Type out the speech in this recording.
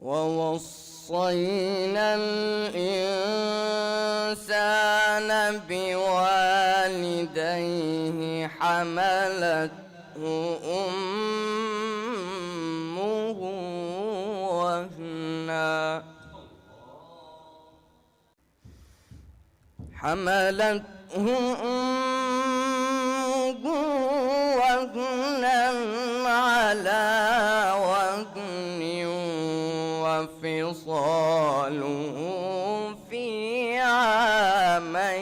ووصينا الإنسان بوالديه حملته أمه وهنا على وهن وفصاله في عامين